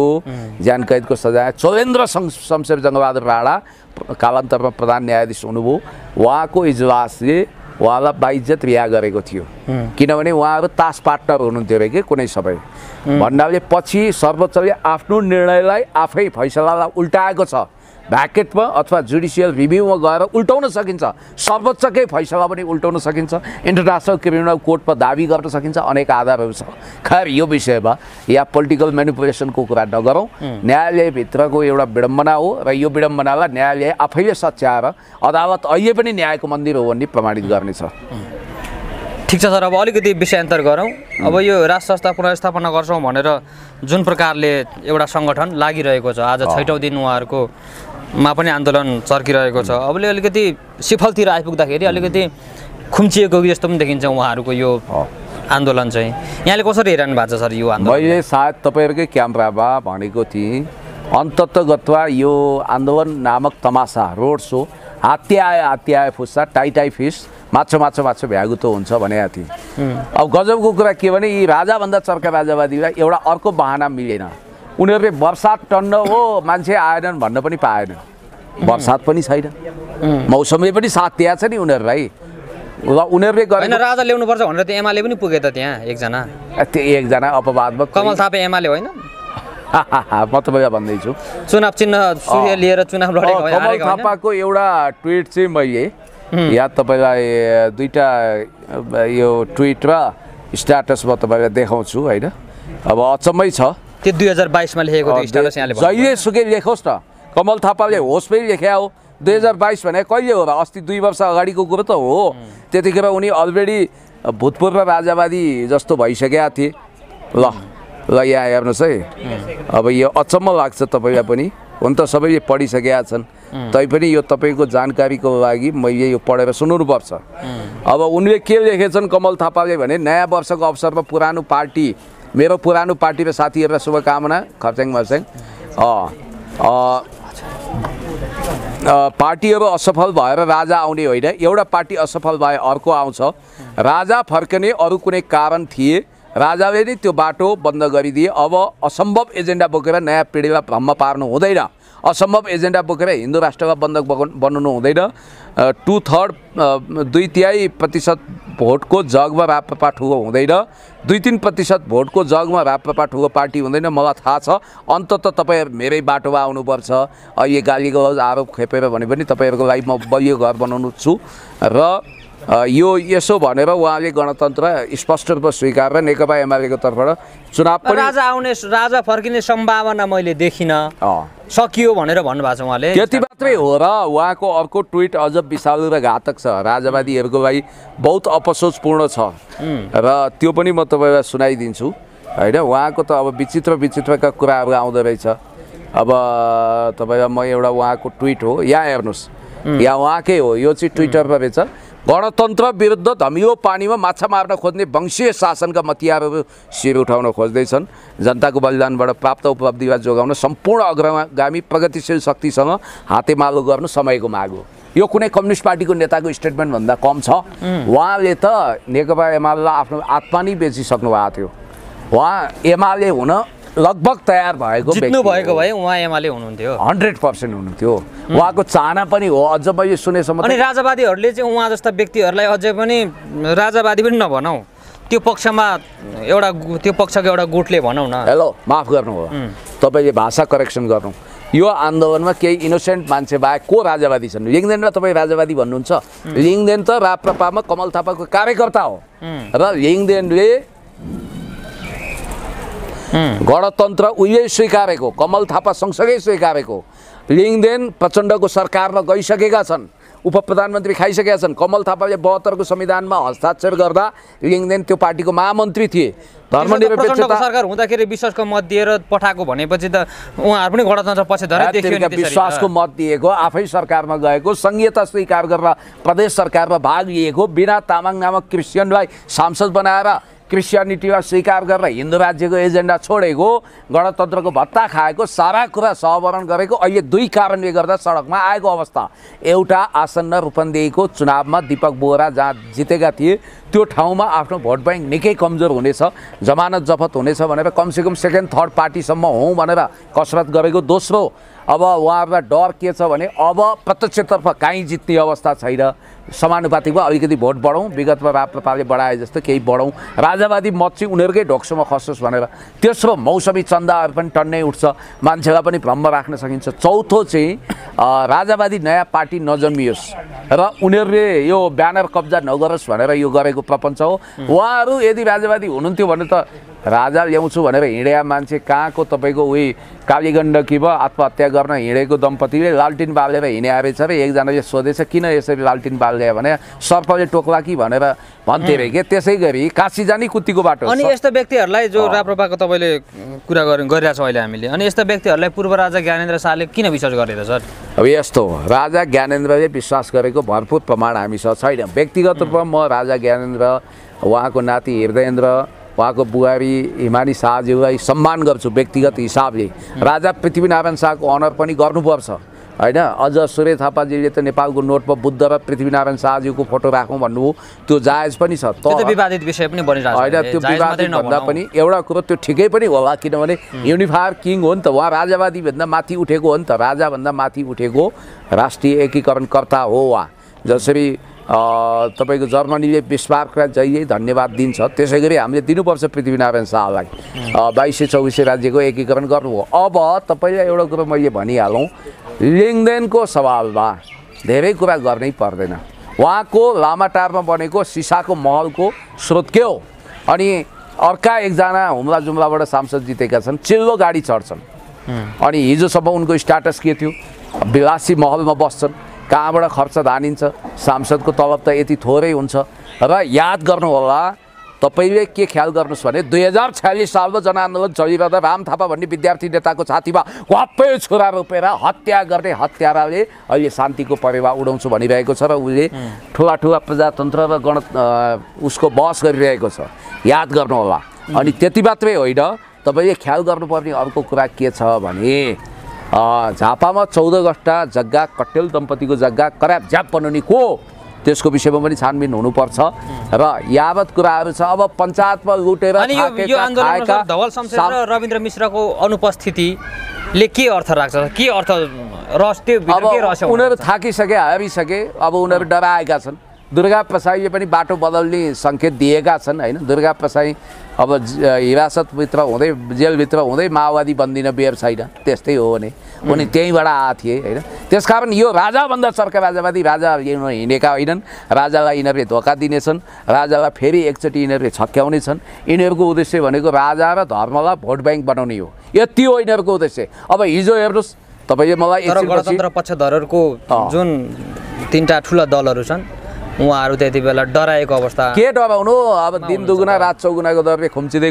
ज्यान कैदको सजाय चोलेन्द्र शमशेर जङ्गबहादुर राणा कालान्तरमा प्रधान न्यायाधीश हुनुभयो। उहाँको इजलासले उहाँलाई बाइज्जत रिहा गरेको थियो किनभने उहाँहरू तास पार्टनर हुनुहुन्थ्यो अरे कि कुनै समय भन्नाले पछि सर्वोच्चले आफ्नो निर्णयलाई आफै फैसलालाई उल्टाएको छ। भ्याकेटमा अथवा जुडिसियल रिभ्यूमा गएर उल्टाउन सकिन्छ। सर्वोच्चकै फैसला पनि उल्टाउन सकिन्छ। इन्टरनेसनल क्रिमिनल कोर्टमा दाबी गर्न सकिन्छ। अनेक आधारहरू छ। खैर यो विषयमा या पोलिटिकल म्यानिपुलेसनको कुरा नगरौँ। न्यायालयभित्रको एउटा विडम्बना हो र यो विडम्बनालाई न्यायालय आफैले सच्याएर अदालत अहिले पनि न्यायको मन्दिर हो भन्ने प्रमाणित गर्नेछ। ठिक छ सर, अब अलिकति विषयान्तर गरौँ। अब यो राष्ट्र संस्था पुनर्स्थापना गर्छौँ भनेर जुन प्रकारले एउटा सङ्गठन लागिरहेको छ, आज 6औं दिन उहाँहरूको मा पनि आन्दोलन चर्किरहेको छ। अब अलिकति सिफलतिर आइपुग्दाखेरि अलिकति खुम्चिएको जस्तो पनि देखिन्छ उहाँहरूको यो आन्दोलन चाहिँ। यहाँले कसरी हेर्नु भएको छ सर यो आन्दोलन? मैले सायद तपाईँहरूकै क्यामेरामा भनेको थिएँ अन्ततगतवा यो आन्दोलन नामक तमासा रोड सो हात्ती आए फुस्सा टाई फिस माछो भ्यागुतो हुन्छ भनेको थिएँ। अब गजबको कुरा के भने यी राजाभन्दा चर्का राजावादीलाई एउटा अर्को बहाना मिलेन। उनीहरूले बर्सात टन्न हो मान्छे आएनन् भन्न पनि पाएन। बर्सात पनि छैन, मौसमले पनि साथ दिएको छ नि उनीहरूलाई। ल उनीहरूले गरेन राजा ल्याउनुपर्छ भनेर त एमाले पनि पुगे त त्यहाँ एकजना अपवादमा कमल थापा एमाले होइन म तपाईँलाई भन्दैछु चुनाव चिन्ह सूर्य लिएर चुनाव लडेको कमल थापाको एउटा ट्विट चाहिँ मैले यहाँ तपाईँलाई दुईवटा यो ट्विट र स्ट्याटस म तपाईँलाई देखाउँछु होइन। अब अचम्मै छ त्यो 2022 मा लेखेको त्यो स्ट्याटस यहाँले जहिले सुकै लेखोस् न। कमल थापाले होसमै लेख्या हो। 2022 भने कहिले हो र? अस्ति 2 वर्ष अगाडिको कुरो त हो। त्यतिखेर उनी अलरेडी भूतपूर्व राजावादी जस्तो भइसकेका थिए। ल यहाँ हेर्नुहोस् है। अब यो अचम्म लाग्छ तपाईँलाई पनि, हुन त सबैले पढिसकेका छन् तैपनि यो तपाईँको जानकारीको लागि मैले यो पढेर सुन्नुपर्छ। अब उनले के लेखेछन् कमल थापाले भने नयाँ वर्षको अवसरमा पुरानो पार्टी मेरो पुरानो पार्टी र साथीहरूलाई शुभकामना खर्साङ मर्साङ। पार्टीहरू असफल भएर राजा आउने होइन, एउटा पार्टी असफल भए अर्को आउँछ। राजा फर्कने अरू कुनै कारण थिए, राजाले नै त्यो बाटो बन्द गरिदिए। अब असम्भव एजेन्डा बोकेर नयाँ पिँढीलाई भ्रम पार्नु हुँदैन। असम्भव एजेन्डा बोकेर हिन्दू राष्ट्रलाई बन्धक बनाउनु हुँदैन। 2/3% भोटको जगमा राप्रपा ठुलो हुँदैन। 2-3% भोटको जगमा राप्रपा ठुलो पार्टी हुँदैन। मलाई थाहा छ अन्ततः तपाईँहरू मेरै बाटोमा आउनुपर्छ। अहिले गालीगलौज आरोप खेपेर भने पनि तपाईँहरूको लागि म बलियो घर बनाउनु छु र यो यसो भनेर उहाँले गणतन्त्र स्पष्ट रूपमा स्वीकार र नेकपा एमालेको तर्फबाट चुनाव पनि राजा फर्किने सम्भावना मैले देखिनँ सकियो भनेर भन्नुभएको छ उहाँले। त्यति मात्रै हो र उहाँको अर्को ट्विट अझ विषालु र घातक छ। राजावादीहरूको लागि बहुत अफसोसपूर्ण छ र त्यो पनि म तपाईँलाई सुनाइदिन्छु होइन। उहाँको त अब विचित्रका कुराहरू आउँदो रहेछ। अब तपाईँलाई म एउटा उहाँको ट्विट हो यहाँ हेर्नुहोस्। यहाँ उहाँकै हो, यो चाहिँ ट्विटरमा रहेछ। गणतन्त्र विरुद्ध धमिलो पानीमा माछा मार्न खोज्ने वंशीय शासनका मतियारहरू शिर उठाउन खोज्दैछन्। जनताको बलिदानबाट प्राप्त उपलब्धिलाई जोगाउन सम्पूर्ण अग्रगामी प्रगतिशील शक्तिसँग हातेमालो गर्नु समयको माग हो। यो कुनै कम्युनिस्ट पार्टीको नेताको स्टेटमेन्ट भन्दा कम छ। उहाँले त नेकपा एमालेलाई आफ्नो आत्मा नै बेचिसक्नु भएको थियो। उहाँ एमाले हुन लगभग तयार भएको जित्नु भएको भए उहाँ एमाले हुनुहुन्थ्यो, 100% हुनुहुन्थ्यो। उहाँको चाहना पनि हो। अझ मैले सुनेसम्म अनि राजावादीहरूले चाहिँ उहाँ जस्ता व्यक्तिहरूलाई अझै पनि राजावादी पनि नभनौँ, त्यो पक्षमा त्यो पक्षको एउटा गुटले भनौँ न। हेलो माफ गर्नु हो तपाईँले भाषा करेक्सन गर्नु। यो आन्दोलनमा केही इनोसेन्ट मान्छे बाहेक को राजावादी छन्? लिङ्गदेन र तपाईँ राजावादी भन्नुहुन्छ? लिङ्गदेन त राप्रपामा कमल थापाको कार्यकर्ता हो र लिङ्गदेनले गणतन्त्र उहिले स्वीकारेको, कमल थापा सँगसँगै स्वीकारेको। लिङ्गदेन प्रचण्डको सरकारमा गइसकेका छन्, उप प्रधानमन्त्री खाइसकेका छन्। कमल थापाले 72 को संविधानमा हस्ताक्षर गर्दा लिङ्गदेन त्यो पार्टीको महामन्त्री थिए। धर्मनिरपेक्षता सरकार हुँदाखेरि विश्वासको मत दिएर पठाएको भनेपछि त उहाँहरू पनि गणतन्त्र पक्षधरै देखियो नि। विश्वासको मत दिएको, आफै सरकारमा गएको, संघीयता स्वीकार गरेर प्रदेश सरकारमा भाग लिएको, बिना तामाङ नामक क्रिस्चियनलाई सांसद बनाएर क्रिस्चियनिटीलाई स्वीकार गरेर हिन्दू राज्यको एजेन्डा छोडेको, गणतन्त्रको भत्ता खाएको, सारा कुरा सहवरण गरेको, अहिले दुई कारणले गर्दा सडकमा आएको अवस्था। एउटा आसन्न रूपन्देहीको चुनावमा दीपक बोहरा जहाँ जितेका थिए त्यो ठाउँमा आफ्नो भोट ब्याङ्क निकै कमजोर हुनेछ, जमानत जफत हुनेछ भनेर कमसेकम सेकेन्ड थर्ड पार्टीसम्म हौँ भनेर कसरत गरेको। दोस्रो, अब उहाँहरूलाई डर के छ भने अब प्रत्यक्षतर्फ काहीँ जित्ने अवस्था छैन, समानुपातिकमा अलिकति भोट बढौँ, विगतमा राप्रपाले बढाए जस्तो केही बढौँ, राजावादी मत चाहिँ उनीहरूकै ढोक्सोमा खसोस् भनेर। तेस्रो, मौसमी चन्दाहरू पनि टन्नै उठ्छ, मान्छेलाई पनि भ्रम राख्न सकिन्छ। चौथो चाहिँ राजावादी नयाँ पार्टी नजन्मियोस् र उनीहरूले यो ब्यानर कब्जा नगरोस् भनेर यो गरेको प्रपञ्च हो। उहाँहरू यदि राजावादी हुनुहुन्थ्यो भने त राजा ल्याउँछु भनेर हिँडेका मान्छे कहाँको तपाईँको उही कालीगण्डकीमा आत्महत्या गर्न हिँडेको दम्पतिले लालटिन बालेर हिँडे रहेछ र एकजनाले सोधेछ किन यसरी लालटिन बाल्यो भने सर्पले टोक्ला कि भनेर भन्थे रे के। त्यसै गरी काशी जाने कुत्तीको बाटो। अनि यस्तो व्यक्तिहरूलाई जो राप्रपाको तपाईँले कुरा गरिरहेको छौँ अहिले हामीले, अनि यस्तो व्यक्तिहरूलाई पूर्व राजा ज्ञानेन्द्र शाहले किन विश्वास गरेर सर? अब यस्तो राजा ज्ञानेन्द्रले विश्वास गरेको भरपूर प्रमाण हामीसँग छैन। व्यक्तिगत रूपमा म राजा ज्ञानेन्द्र, उहाँको नाति हृदयेन्द्र, उहाँको बुहारी हिमानी शाहज्यूलाई सम्मान गर्छु व्यक्तिगत हिसाबले। राजा पृथ्वीनारायण शाहको अनर पनि गर्नुपर्छ होइन। अझ सूर्य थापाजीले त नेपालको नोटमा बुद्ध र पृथ्वीनारायण शाहज्यूको फोटो राखौँ भन्नुभयो, त्यो जायज पनि छ। त्यो विवादित विषय पनि बनिरहेको छ होइन, त्यो विवादित भन्दा पनि एउटा कुरो त्यो ठिकै पनि होला, किनभने युनिफायर किङ हो नि त, उहाँ राजावादीभन्दा माथि उठेको हो नि त, राजाभन्दा माथि उठेको राष्ट्रिय एकीकरणकर्ता हो उहाँ। जसरी तपाईँको जर्मनीले बिस्मार्कलाई जहिले धन्यवाद दिन्छ, त्यसै गरी हामीले दिनुपर्छ पृथ्वीनारायण शाहलाई। 2224 राज्यको एकीकरण गर्नुभयो। अब तपाईँलाई एउटा कुरो मैले भनिहालौँ, लेनदेनको सवालमा धेरै कुरा गर्नै पर्दैन। उहाँको लामाटारमा बनेको सिसाको महलको स्रोत के हो? अनि अर्का एकजना हुम्ला जुम्लाबाट सांसद जितेका छन्, चिल्लो गाडी चढ्छन्, अनि हिजोसम्म उनको स्ट्याटस के थियो? विलासी महलमा बस्छन्, कहाँबाट खर्च धानिन्छ, सांसदको तलब त यति थोरै हुन्छ। र याद गर्नुहोला, तपाईँले के ख्याल गर्नुहोस् भने 2046 सालमा जनआन्दोलन चलिरहँदा राम थापा भन्ने विद्यार्थी नेताको छातीमा वाप्पै छुरा रोपेर हत्या गर्ने हत्याराले अहिले शान्तिको परेवा उडाउँछु भनिरहेको छ र उसले ठुला ठुला प्रजातन्त्र र उसको बहस गरिरहेको छ। याद गर्नुहोला। अनि त्यति मात्रै होइन, तपाईँले ख्याल गर्नुपर्ने अर्को कुरा के छ भने झापामा 14 गस्टा जग्गा कट्टेल दम्पतिको जग्गा कराप झ्याप बनाउने को, त्यसको विषयमा पनि छानबिन हुनुपर्छ। र यावत कुराहरू छ। अब पञ्चायतमा लुटेर खाएका धवल शमशेर र रविन्द्र मिश्रको अनुपस्थितिले के अर्थ राख्छ? के अर्थ रहस्य? उनीहरू थाकिसके, हारिसके, अब उनीहरू डराएका छन्। दुर्गा प्रसाईले पनि बाटो बदल्ने सङ्केत दिएका छन् होइन। दुर्गा प्रसाई अब हिरासतभित्र हुँदै जेलभित्र हुँदै माओवादी बन्दिन बेर छैन, त्यस्तै हो भने उनी त्यहीँबाट आएको थिए होइन। त्यसकारण यो राजाभन्दा चर्का राजावादी राजा हिँडेका होइनन्। राजालाई यिनीहरूले धोका दिनेछन्, राजालाई फेरि एकचोटि यिनीहरूले छक्क्याउनेछन्। यिनीहरूको उद्देश्य भनेको राजा र धर्मलाई भोट ब्याङ्क बनाउने हो, यति हो यिनीहरूको उद्देश्य। अब हिजो हेर्नुहोस् तपाईँले मलाई गणतन्त्र पक्षधरहरूको जुन 3टा ठुला दलहरू छन्, उहाँहरू त्यति बेला डराएको अवस्था। के डराउनु? अब दिन दुगुना रात चौगुनाको दरले खुम्चिँदै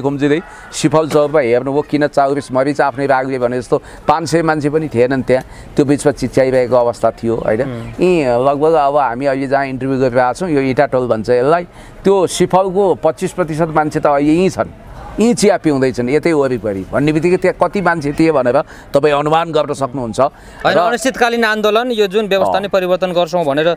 सिफल चौरमा हेर्नुभयो, किन चाउरिस मरिच आफ्नै रागले भने जस्तो 500 मान्छे पनि थिएनन् त्यहाँ। त्यो बिचमा चिच्याइरहेको अवस्था थियो होइन। यी लगभग अब हामी अहिले जहाँ इन्टरभ्यू गरिरहेको छौँ, यो इटाटोल भन्छ यसलाई, त्यो सिफलको 25% मान्छे त अहिले यहीँ छन्, यहीँ चिया पिउँदैछन् यतै वरिपरि भन्ने बित्तिकै त्यहाँ कति मान्छे थिए भनेर तपाईँ अनुमान गर्न सक्नुहुन्छ। होइन, अनिश्चितकालीन आन्दोलन यो जुन व्यवस्था नै परिवर्तन गर्छौँ भनेर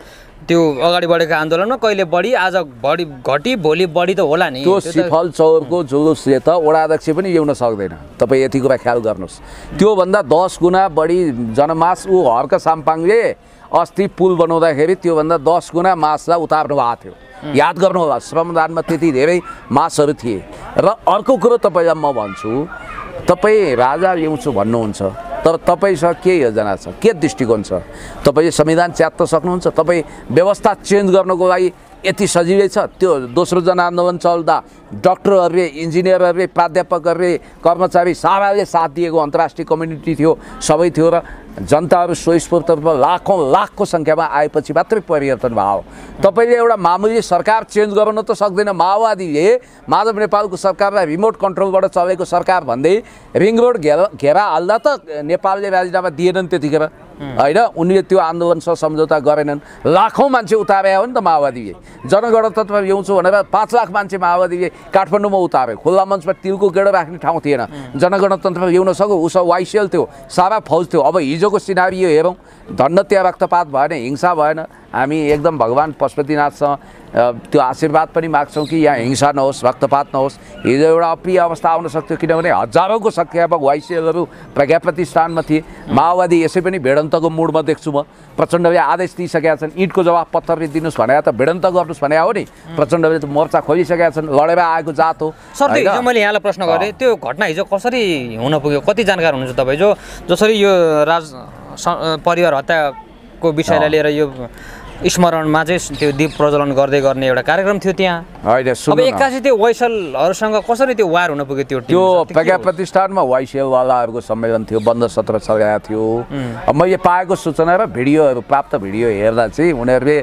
त्यो अगाडि बढेको आन्दोलनमा कहिले बढी आज बढी घटी भोलि बढी त होला नि। त्यो सिफल चौरको जुलुसले त वडा अध्यक्ष पनि ल्याउन सक्दैन, तपाईँ यति कुरा ख्याल गर्नुहोस्। त्योभन्दा 10 गुणा बढी जनमास ऊ हर्क साम्पाङले अस्ति पुल बनाउँदाखेरि त्योभन्दा 10 गुणा मासलाई उतार्नु भएको थियो। याद गर्नुहोला, श्रमदानमा त्यति धेरै मासहरू थिए। र अर्को कुरो तपाईँलाई म भन्छु, तपाईँ राजा ल्याउँछु भन्नुहुन्छ, तर तपाईँसँग के योजना छ, के दृष्टिकोण छ? तपाईँले संविधान च्यात्न सक्नुहुन्छ? तपाईँ व्यवस्था चेन्ज गर्नको लागि यति सजिलै छ? त्यो दोस्रो जनआन्दोलन चल्दा डक्टरहरूले, इन्जिनियरहरूले, प्राध्यापकहरूले, कर्मचारी साराले साथ दिएको अन्तर्राष्ट्रिय कम्युनिटी थियो, सबै थियो। र जनताहरू स्वस्फूर्त रूपमा लाखौँ सङ्ख्यामा आएपछि मात्रै परिवर्तन भयो। तपाईँले एउटा मामुली सरकार चेन्ज गराउन त सक्दैन। माओवादीले माधव नेपालको सरकारलाई रिमोट कन्ट्रोलबाट चलेको सरकार भन्दै रिङ रोड घेरा हाल्दा त नेपालले राजीनामा दिएनन् त्यतिखेर होइन। उनले त्यो आन्दोलनसँग सम्झौता गरेनन्। लाखौँ मान्छे उतारे हो नि त माओवादीले। जनगणतन्त्र ल्याउँछु भनेर 5 लाख मान्छे माओवादीले काठमाडौँमा उतार्यो। खुल्ला मञ्चमा तिलको गेडो राख्ने ठाउँ थिएन। जनगणतन्त्र ल्याउन सक्यो। उसो वाइसिएल थियो, सारा फौज थियो। अब हिजोको सिनारियो हेरौँ, धन्न त्यहाँ रक्तपात भएन, हिंसा भएन। हामी एकदम भगवान् पशुपतिनाथसँग त्यो आशीर्वाद पनि माग्छौँ कि यहाँ हिंसा नहोस्, रक्तपात नहोस्। हिजो एउटा अप्रिय अवस्था आउन सक्थ्यो, किनभने हजारौँको सङ्ख्यामा वाइसिएलहरू प्रज्ञा प्रतिष्ठानमा थिए। माओवादी यसै पनि भिडन्तको मुडमा देख्छु म। प्रचण्डले आदेश दिइसकेका छन्, इँटको जवाब पत्थरले दिनुहोस् भने त भिडन्त गर्नुहोस् भने हो नि। प्रचण्डले त मोर्चा खोलिसकेका छन्, लडेर आएको जात हो। सर त्यो हिजो मैले यहाँलाई प्रश्न गरेँ, त्यो घटना हिजो कसरी हुन पुग्यो? कति जानकार हुनुहुन्छ तपाईँ जसरी यो परिवार हत्याको विषयलाई लिएर यो स्मरणमा चाहिँ त्यो दीप प्रज्वलन गर्दै गर्ने एउटा कार्यक्रम थियो त्यहाँ। होइन अब एक्कासी त्यो वाइसलहरूसँग कसरी त्यो वार हुन पुग्यो? त्यो प्रज्ञा प्रतिष्ठानमा वाइसिएलवालाहरूको सम्मेलन थियो, बन्द सत्र चलेको थियो। अब मैले पाएको सूचना र भिडियोहरू प्राप्त भिडियो हेर्दा चाहिँ उनीहरूले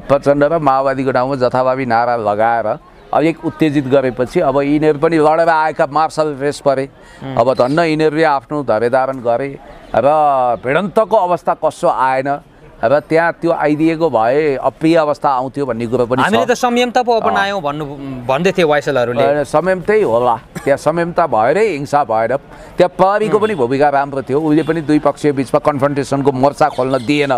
प्रचण्ड र माओवादीको ठाउँमा जथाभावी नारा लगाएर अलिक उत्तेजित गरेपछि अब यिनीहरू पनि लडेर आएका मार्सल रेस परे। अब धन्न यिनीहरूले आफ्नो धैर्यधारण गरे र भिडन्तको अवस्था कसो आएन र त्यहाँ त्यो आइदिएको भए अप्रिय अवस्था आउँथ्यो भन्ने कुरो पनि छ। हामीले त संयमता पो अपनायौँ भन्दै थिए वाइसलहरूले। संयमतै होला, त्यहाँ संयमता भएरै हिंसा भएर। त्यहाँ प्रहरीको पनि भूमिका राम्रो थियो। उसले पनि दुई पक्षीय बिचमा कन्फ्रन्टेसनको मोर्चा खोल्न दिएन।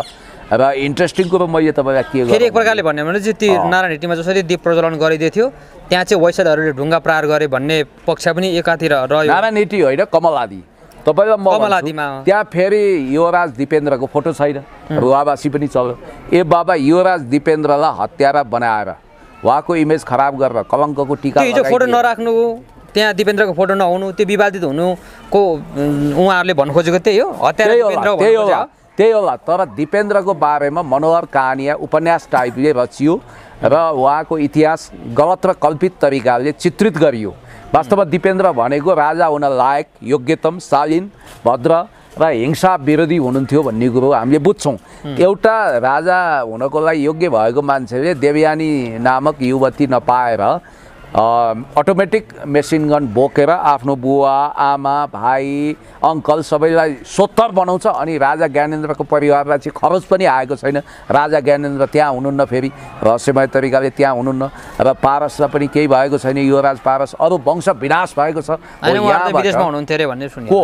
र इन्ट्रेस्टिङ कुरो मैले तपाईँलाई के फेरि एक प्रकारले भन्यो भने चाहिँ त्यो नारायण हिटीमा जसरी दीप प्रज्वलन गरिदिएको थियो त्यहाँ चाहिँ वाइसलहरूले ढुङ्गा प्रहार गरे भन्ने पक्ष पनि एकातिर रह्यो। नारायण हिटी होइन, कमल आदि। तपाईँलाई त्यहाँ फेरि युवराज दिपेन्द्रको फोटो छैन, रुवाबासी पनि चल्यो। ए बाबा, युवराज दिपेन्द्रलाई हत्यारा बनाएर उहाँको इमेज खराब गरेर कलङ्कको टिका हिजो फोटो नराख्नु, त्यहाँ दिपेन्द्रको फोटो नहुनु, त्यो विवादित हुनुको उहाँहरूले भन्नु खोजेको त्यही हो, हत्यारा त्यही होला। तर दिपेन्द्रको बारेमा मनोहर कहानिया उपन्यास टाइपले रचियो र उहाँको इतिहास गलत र कल्पित तरिकाले चित्रित गरियो। वास्तवमा दिपेन्द्र भनेको राजा हुन लायक, योग्यतम, शालीन, भद्र र हिंसा विरोधी हुनुहुन्थ्यो भन्ने कुरो हामीले बुझ्छौँ। एउटा राजा हुनको लागि योग्य भएको मान्छेले देवयानी नामक युवती नपाएर अटोमेटिक मेसिन गन बोकेर आफ्नो बुवा, आमा, भाइ, अङ्कल सबैलाई सोत्तर बनाउँछ। अनि राजा ज्ञानेन्द्रको परिवारलाई चाहिँ खरोच पनि आएको छैन। राजा ज्ञानेन्द्र त्यहाँ हुनुहुन्न, फेरि रहस्यमय तरिकाले त्यहाँ हुनुहुन्न र पारसलाई पनि केही भएको छैन। युवराज पारस अरू वंश विनाश भएको छ। विदेशमा हुनुहुन्थ्यो अरे भन्ने सुनेको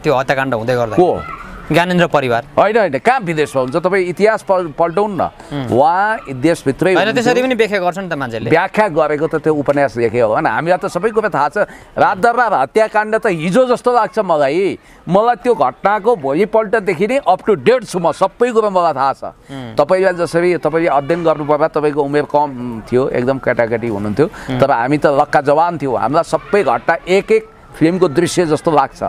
त्यो हत्याकाण्ड हुँदै गर्दा को ज्ञानेन्द्र परिवार होइन, कहाँ विदेशमा हुन्छ? तपाईँ इतिहास पल्टाउनु न। उहाँ देशभित्रै होइन, त्यसरी पनि व्याख्या गर्छ नि त मान्छेले। व्याख्या गरेको त त्यो उपन्यास लेखेको हो। हामीलाई त सबै कुरा थाहा छ। रातदरबार हत्याकाण्ड त हिजो जस्तो लाग्छ मलाई त्यो घटनाको भोलिपल्टदेखि नै अप टु डेट छु म। सबै कुरा मलाई थाहा छ। तपाईँलाई जसरी तपाईँले अध्ययन गर्नुपर्दा तपाईँको उमेर कम थियो, एकदम केटाकेटी हुनुहुन्थ्यो, तर हामी त लक्का जवान थियौँ। हामीलाई सबै घटना एक एक फिल्मको दृश्य जस्तो लाग्छ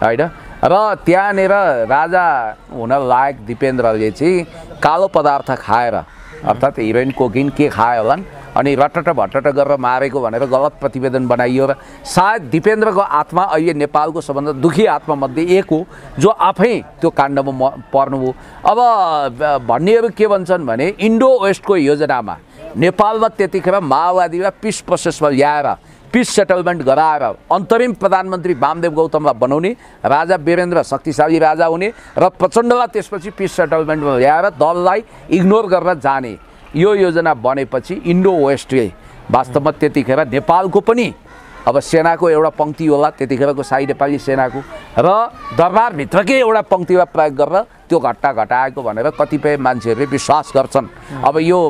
होइन। र त्यहाँनिर राजा हुन लायक दिपेन्द्रले चाहिँ कालो पदार्थ खाएर, अर्थात् हिरोइन कोकिन के खायो होलान्, अनि रटट भटट गरेर मारेको भनेर गलत प्रतिवेदन बनाइयो। र सायद दिपेन्द्रको आत्मा अहिले नेपालको सबभन्दा दुखी आत्मामध्ये एक हो, जो आफै त्यो काण्डमा पर्नुभयो। अब भन्नेहरू के भन्छन् भने इन्डो वेस्टको योजनामा नेपालमा त्यतिखेर माओवादीलाई पिस प्रोसेसमा ल्याएर पिस सेटलमेन्ट गराएर अन्तरिम प्रधानमन्त्री वामदेव गौतमलाई बनाउने, राजा वीरेन्द्र शक्तिशाली राजा हुने र प्रचण्डलाई त्यसपछि पिस सेटलमेन्टमा ल्याएर दललाई इग्नोर गरेर जाने यो योजना बनेपछि इन्डो वेस्टले वास्तवमा त्यतिखेर नेपालको पनि अब सेनाको एउटा पङ्क्ति होला, त्यतिखेरको शाही नेपाली सेनाको र दरबारभित्रकै एउटा पङ्क्तिलाई प्रयोग गरेर त्यो घटना घटाएको भनेर कतिपय मान्छेहरूले विश्वास गर्छन्। अब यो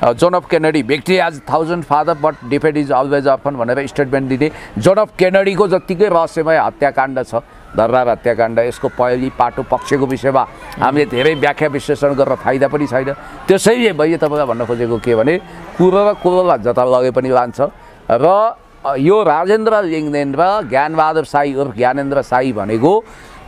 John of Kennedy victory has 1000 father but defeat is always orphan भनेर स्टेटमेन्ट दिने जोन अफ केनेडीको जत्तिकै रहस्यमय हत्याकाण्ड छ दरबार हत्याकाण्ड। यसको पहिली पाटो पक्षको विषयमा हामीले धेरै व्याख्या विश्लेषण गरेर फाइदा पनि छैन। त्यसैले मैले तपाईँलाई भन्न खोजेको के भने कुरो र कुलोलाई जता लगे पनि लान्छ। र यो राजेन्द्र लिङ्गदेन र ज्ञानबहादुर शाही उर्फ ज्ञानेन्द्र शाही भनेको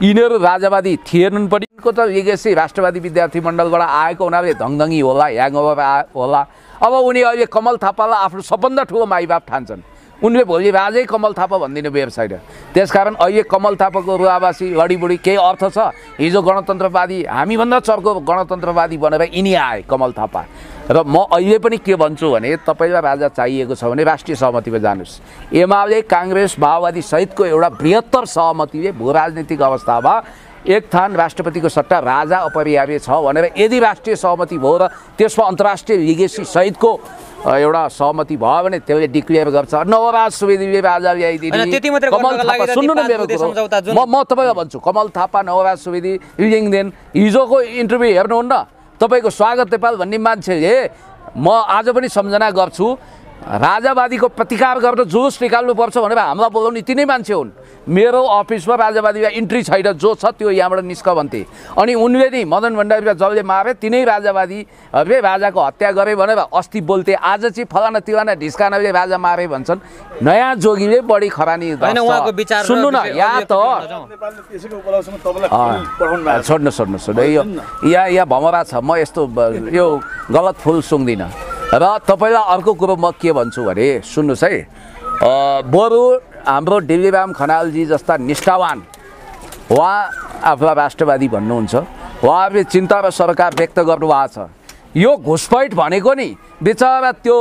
यिनीहरू राजावादी थिएनन् पनि। त लिगेसी राष्ट्रवादी विद्यार्थी मण्डलबाट आएको उनीहरूले धङधङी होला, ह्याङओभर होला। अब उनी अहिले कमल थापालाई आफ्नो सबभन्दा ठुलो माइबाप ठान्छन्। उनले भोलि राजै कमल थापा भनिदिने बेर छैन। त्यसकारण अहिले कमल थापाको रुवाबासी लडीबुडी केही अर्थ छ? हिजो गणतन्त्रवादी हामीभन्दा चर्को गणतन्त्रवादी बनेर यिनी आए कमल थापा। र म अहिले पनि के भन्छु भने तपाईँलाई राजा चाहिएको छ भने राष्ट्रिय सहमतिमा जानुहोस्। एमाले काङ्ग्रेस माओवादी सहितको एउटा बृहत्तर सहमतिले भू राजनीतिक अवस्थामा एक थान राष्ट्रपतिको सट्टा राजा अपरिहार्य छ भनेर यदि राष्ट्रिय सहमति भयो र त्यसमा अन्तर्राष्ट्रिय लिगेसी सहितको एउटा सहमति भयो भने त्यसले डिक्लेयर गर्छ नवराज सुवेदीले राजा ल्याइदिने। कमल थापा सुन्नु न मेरो कुरा, म तपाईँलाई भन्छु कमल थापा नवराज सुवेदी लिङ्गदेन हिजोको इन्टरभ्यू हेर्नुहुन्न। तपाईँको स्वागत नेपाल भन्ने मान्छेले म आज पनि सम्झना गर्छु राजावादीको प्रतिकार गर्न जुलुस निकाल्नुपर्छ भनेर हामीलाई बोलाउने तिनै मान्छे हुन्। मेरो अफिसमा राजावादीमा इन्ट्री छैन, जो छ त्यो यहाँबाट निस्क भन्थे। अनि उनले नि मदन भण्डारीलाई जसले मारे तिनै राजावादीहरूले राजाको हत्या गरे भनेर अस्ति बोल्थे। आज चाहिँ फलाना तिलाना ढिस्कानाले राजा मारे भन्छन्। नयाँ जोगीले बढी खरानी सुन्नु न यहाँ त छोड्नु यहाँ भमरा छ। म यस्तो यो गलत फुल सुन्दिनँ। र तपाईँलाई अर्को कुरो म के भन्छु भने सुन्नुहोस् है, बरु हाम्रो डिल्लीराम खनालजी जस्ता निष्ठावान उहाँ आफूलाई राष्ट्रवादी भन्नुहुन्छ, उहाँहरूले चिन्ता र सरकार व्यक्त गर्नुभएको छ। यो घुसपैठ भनेको नि बिचरा त्यो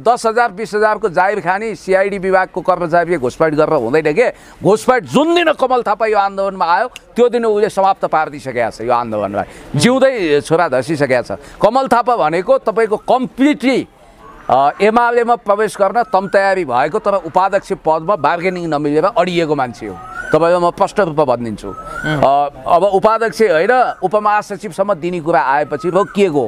10,000 20,000को जागिर खाने सिआइडी विभागको कर्मचारीले घुसपैठ गरेर हुँदैन के। घुसपैठ जुन दिन कमल थापा यो आन्दोलनमा आयो त्यो दिन उसले समाप्त पारिदिइसकेको छ यो आन्दोलनलाई, जिउँदै छोरा धसिसकेको छ। कमल थापा भनेको तपाईँको कम्प्लिटली एमालेमा प्रवेश गर्न तम तयारी भएको तर उपाध्यक्ष पदमा बार्गेनिङ नमिलेर अडिएको मान्छे हो। तपाईँलाई म स्पष्ट रूपमा भनिदिन्छु। अब उपाध्यक्ष होइन उपमहासचिवसम्म दिने कुरा आएपछि रोकिएको।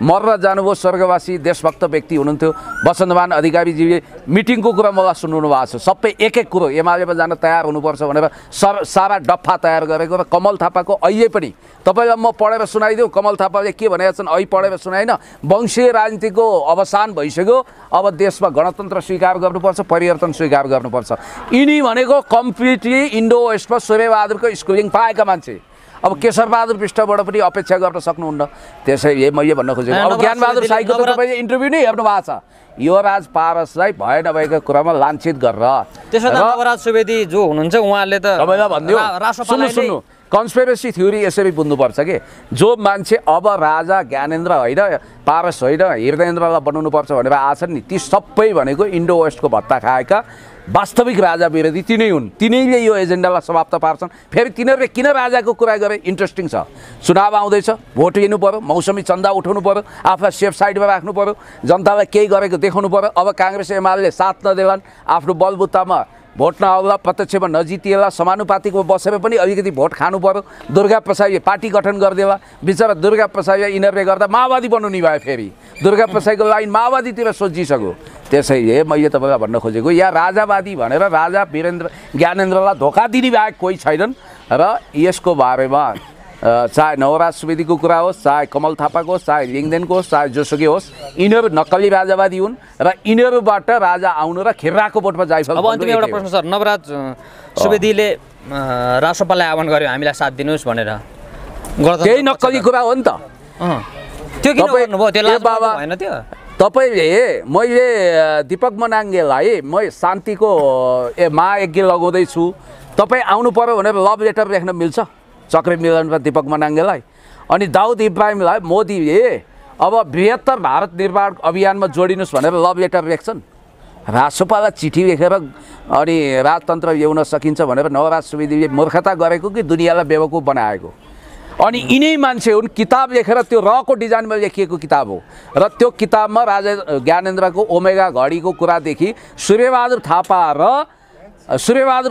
मर्न जानुभयो स्वर्गवासी देशभक्त व्यक्ति हुनुहुन्थ्यो वसन्तमान अधिकारीजीले मिटिङको कुरा मलाई सुनाउनु भएको छ। सबै एक एक कुरो एमालेमा जान तयार हुनुपर्छ भनेर सारा डफ्फा तयार गरेको र कमल थापाको अहिले पनि तपाईँलाई म पढेर सुनाइदिउँ। कमल थापाले के भनेका छन् अहिले पढेर सुनाइन। वंशीय राजनीतिको अवसान भइसक्यो, अब देशमा गणतन्त्र स्वीकार गर्नुपर्छ, परिवर्तन स्वीकार गर्नुपर्छ। यिनी भनेको कम्प्लिटली इन्डो वेस्टमा सूर्यबहादुरको स्कुलिङ पाएका मान्छे। अब केशरबहादुर विष्टबाट पनि अपेक्षा गर्न सक्नुहुन्न। त्यसैले मैले भन्न खोजेको अब ज्ञानबहादुर साईको त तपाईँले इन्टरभ्यू नै हेर्नु भएको छ। युवराज पारसलाई भए नभएको कुरामा लाञ्छित गरेर त्यसो त नवराज सुवेदी जो हुनुहुन्छ उहाँले त तपाईँलाई भनिदियो सुन्नु कन्स्पिरेसी थ्योरी यसरी बुझ्नुपर्छ कि जो मान्छे अब राजा ज्ञानेन्द्र होइन पारस होइन हृदयेन्द्रलाई बनाउनुपर्छ भनेर आछन् नि ती सबै भनेको इन्डो वेस्टको भत्ता खाएका वास्तविक राजा विरोधी तिनै हुन्। तिनैले यो एजेन्डालाई समाप्त पार्छन्। फेरि तिनीहरूले किन राजाको कुरा गरे इन्ट्रेस्टिङ छ। चुनाव आउँदैछ, भोट लिनु पऱ्यो, मौसमी चन्दा उठाउनु पऱ्यो, आफूलाई सेफ साइडमा राख्नु पऱ्यो, जनतालाई केही गरेको देखाउनु पऱ्यो। अब काङ्ग्रेस एमाले साथ नदेलान्, आफ्नो बलबुत्तामा भोट नआउला, प्रत्यक्षमा नजितिएला, समानुपातिकमा बसेर पनि अलिकति भोट खानु पऱ्यो। दुर्गा प्रसादले पार्टी गठन गरिदिएला, बिचरा दुर्गा प्रसादले यिनीहरूले गर्दा माओवादी बनाउनु भयो। फेरि दुर्गा प्रसादको लाइन माओवादीतिर सोचिसक्यो। त्यसैले मैले तपाईँलाई भन्न खोजेको यहाँ राजावादी भनेर राजा वीरेन्द्र ज्ञानेन्द्रलाई धोका दिने बाहेक कोही छैनन्। र यसको बारेमा चाहे नवराज सुवेदीको कुरा होस्, चाहे कमल थापाको होस्, चाहे लिङ्गदेनको होस्, चाहे जोसुकै होस्, यिनीहरू नक्कली राजावादी हुन् र यिनीहरूबाट राजा आउनु र खिर्राको भोटमा जाइसक्यो। अब अन्तिम एउटा प्रश्न सर, नवराज सुवेदीले राष्ट्रपाललाई आह्वान गर्यो हामीलाई साथ दिनुहोस् भनेर, त्यही नक्कली कुरा हो नि त। त्यो किन गर्नुभयो? त्यो लाज भएन त्यो? तपाईँले मैले दीपक मनाङ्गेलाई म शान्तिको महायज्ञ लगाउँदैछु, तपाईँ आउनु पऱ्यो भनेर लभ लेटर लेख्न मिल्छ चक्रे मिलन र दीपक मनाङ्गेलाई? अनि दाउद इब्राहिमलाई मोदीले अब बृहत्तर भारत निर्माण अभियानमा जोडिनुहोस् भनेर लभ लेटर लेख्छन्। राष्ट्रपाललाई चिठी लेखेर अनि राजतन्त्र ल्याउन सकिन्छ भनेर नवराज सुवेदीले मूर्खता गरेको कि दुनियाँलाई बेवकुफ बनाएको? अनि यिनै मान्छे हुन् किताब लेखेर त्यो रको डिजाइनमा लेखिएको किताब हो र त्यो किताबमा राजा ज्ञानेन्द्रको ओमेगा घडीको कुरादेखि सूर्यबहादुर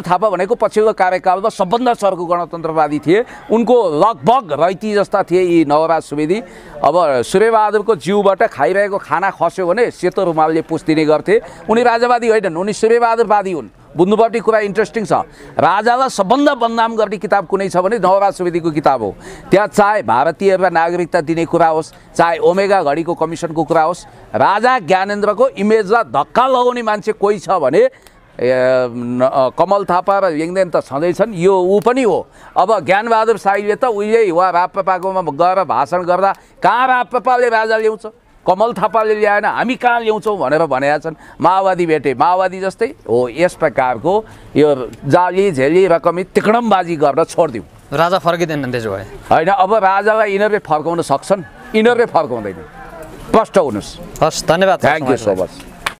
थापा भनेको पछिल्लो कार्यकालमा सबभन्दा चर्को गणतन्त्रवादी थिए। उनको लगभग रैती जस्ता थिए यी नवराज सुवेदी। अब सूर्यबहादुरको जिउबाट खाइरहेको खाना खस्यो भने सेतो रुमालले पुछ्दिने गर्थे। उनी राजावादी होइनन्, उनी सूर्यबहादुरवादी हुन्। बुझ्नुपर्ने कुरा इन्ट्रेस्टिङ छ। राजालाई सबभन्दा बदनाम गर्ने किताब कुनै छ भने नवराज सुवेदीको किताब हो। त्यहाँ चाहे भारतीयहरूलाई नागरिकता दिने कुरा होस्, चाहे ओमेगा घडीको कमिसनको कुरा होस्, राजा ज्ञानेन्द्रको इमेजलाई धक्का लगाउने मान्छे कोही छ भने कमल थापा र लिङ्गदेन त छँदैछन्, यो ऊ पनि हो। अब ज्ञानबहादुर साईले त उहिले वा राप्रपाकोमा गएर भाषण गर्दा कहाँ राप्रपाले राजा ल्याउँछ? कमल थापाले ल्याएन हामी कहाँ ल्याउँछौँ भनेर भनेका छन्। माओवादी भेटे माओवादी जस्तै हो। यस प्रकारको यो जाली झेली रकमी तिकडमबाजी गर्न छोडिदिउँ। राजा फर्किँदैन त्यसो भए? होइन, अब राजालाई यिनीहरूले फर्काउन सक्छन्, यिनीहरूले फर्काउँदैन। स्पष्ट हुनुहोस्। हस्, धन्यवाद। Thank you so much.